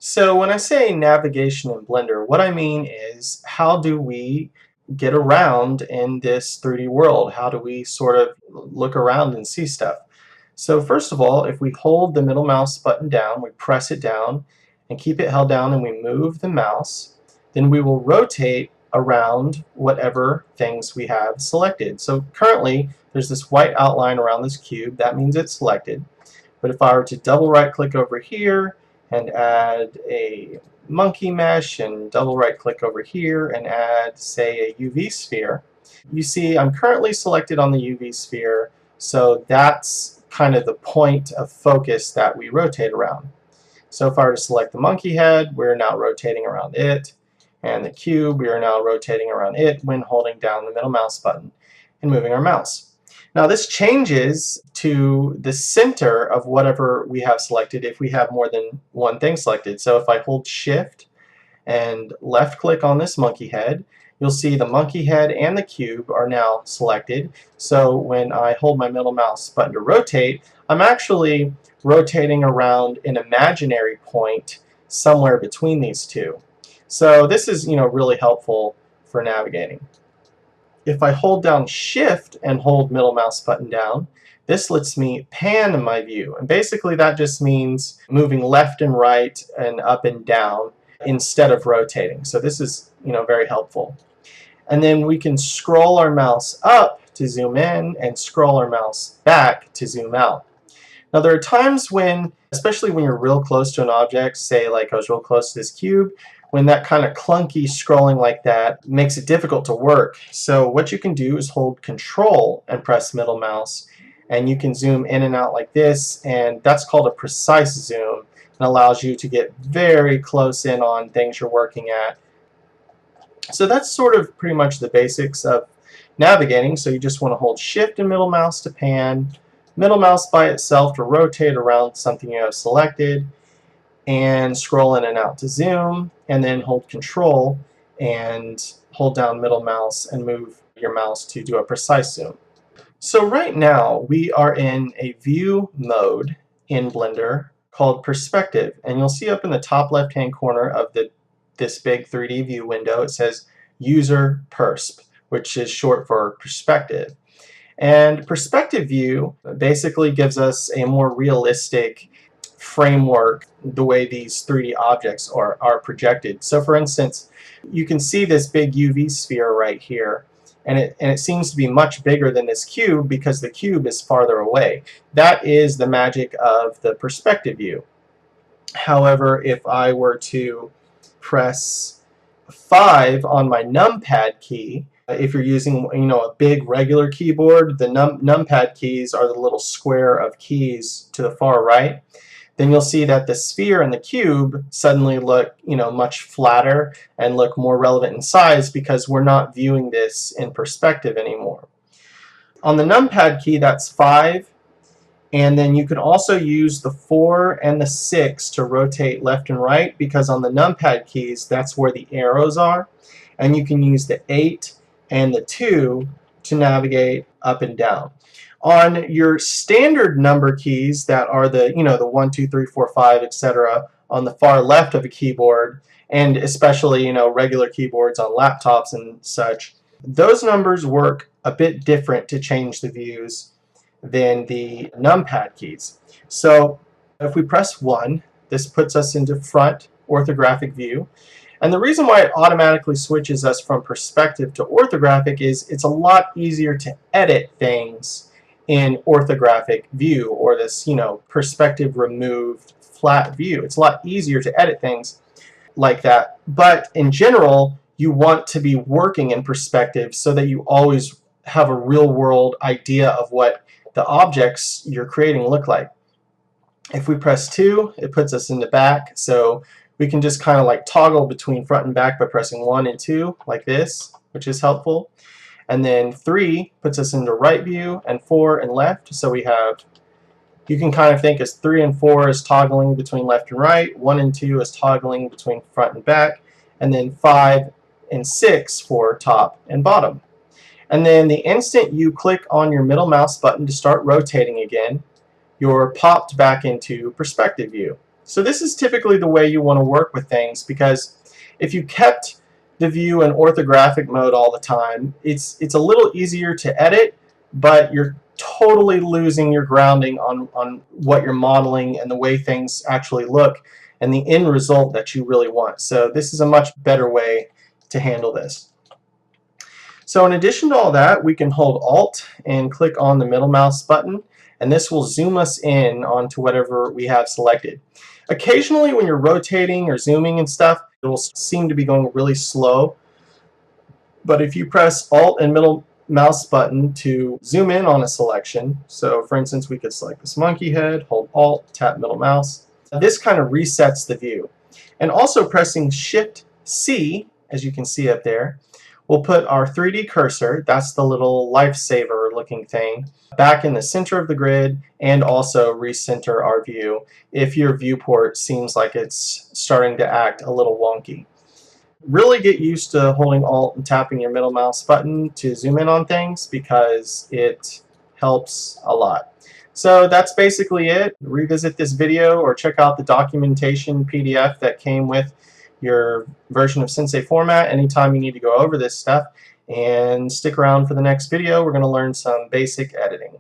So when I say navigation in Blender, what I mean is how do we get around in this 3D world? How do we sort of look around and see stuff? So first of all, if we hold the middle mouse button down, we press it down and keep it held down and we move the mouse, then we will rotate around whatever things we have selected. So currently there's this white outline around this cube. That means it's selected. But if I were to double right click over here and add a monkey mesh and double right click over here and add, say, a UV sphere, you see I'm currently selected on the UV sphere, so that's kind of the point of focus that we rotate around. So if I were to select the monkey head, we're now rotating around it, and the cube, we are now rotating around it when holding down the middle mouse button and moving our mouse. Now this changes to the center of whatever we have selected if we have more than one thing selected. So if I hold Shift and left click on this monkey head, you'll see the monkey head and the cube are now selected. So when I hold my middle mouse button to rotate, I'm actually rotating around an imaginary point somewhere between these two. So this is, really helpful for navigating. If I hold down Shift and hold middle mouse button down, this lets me pan my view. And basically that just means moving left and right and up and down instead of rotating. So this is, very helpful. And then we can scroll our mouse up to zoom in and scroll our mouse back to zoom out. Now there are times when, especially when you're real close to an object, say like I was real close to this cube, when that kind of clunky scrolling like that makes it difficult to work. So what you can do is hold Control and press middle mouse, and you can zoom in and out like this, and that's called a precise zoom, and allows you to get very close in on things you're working at. So that's sort of pretty much the basics of navigating. So you just want to hold Shift and middle mouse to pan, middle mouse by itself to rotate around something you have selected, and scroll in and out to zoom, and then hold Control and hold down middle mouse and move your mouse to do a precise zoom. So right now we are in a view mode in Blender called Perspective, and you'll see up in the top left hand corner of this big 3D view window it says User Persp, which is short for perspective. And perspective view basically gives us a more realistic framework the way these 3D objects are projected. So for instance, you can see this big UV sphere right here, and it seems to be much bigger than this cube because the cube is farther away. That is the magic of the perspective view. However, if I were to press 5 on my numpad key, if you're using a big regular keyboard, the numpad keys are the little square of keys to the far right, then you'll see that the sphere and the cube suddenly look much flatter and look more relevant in size because we're not viewing this in perspective anymore. On the numpad key, that's 5, and then you can also use the 4 and the 6 to rotate left and right, because on the numpad keys that's where the arrows are, and you can use the 8 and the 2 to navigate up and down. On your standard number keys that are the the 1, 2, 3, 4, 5, etc. on the far left of a keyboard, and especially regular keyboards on laptops and such, those numbers work a bit different to change the views than the numpad keys. So if we press 1, this puts us into front orthographic view. And the reason why it automatically switches us from perspective to orthographic is it's a lot easier to edit things in orthographic view, or this perspective removed flat view. It's a lot easier to edit things like that. But in general, you want to be working in perspective so that you always have a real world idea of what the objects you're creating look like. If we press 2, it puts us in the back, so we can just kind of like toggle between front and back by pressing 1 and 2 like this, which is helpful. And then 3 puts us into right view, and 4 and left. So we have, you can kind of think as 3 and 4 is toggling between left and right, 1 and 2 is toggling between front and back, and then 5 and 6 for top and bottom. And then the instant you click on your middle mouse button to start rotating again, you're popped back into perspective view. So this is typically the way you want to work with things, because if you kept the view in orthographic mode all the time, it's a little easier to edit, but you're totally losing your grounding on what you're modeling and the way things actually look and the end result that you really want. So this is a much better way to handle this. So in addition to all that, we can hold Alt and click on the middle mouse button, and this will zoom us in onto whatever we have selected. Occasionally when you're rotating or zooming and stuff, it will seem to be going really slow. But if you press Alt and middle mouse button to zoom in on a selection, so for instance we could select this monkey head, hold Alt, tap middle mouse, this kind of resets the view. And also pressing Shift C, as you can see up there, we'll put our 3D cursor, that's the little lifesaver looking thing, back in the center of the grid, and also recenter our view if your viewport seems like it's starting to act a little wonky. Really get used to holding Alt and tapping your middle mouse button to zoom in on things, because it helps a lot. So that's basically it. Revisit this video or check out the documentation PDF that came with your version of Sensei format anytime you need to go over this stuff, and stick around for the next video. We're going to learn some basic editing.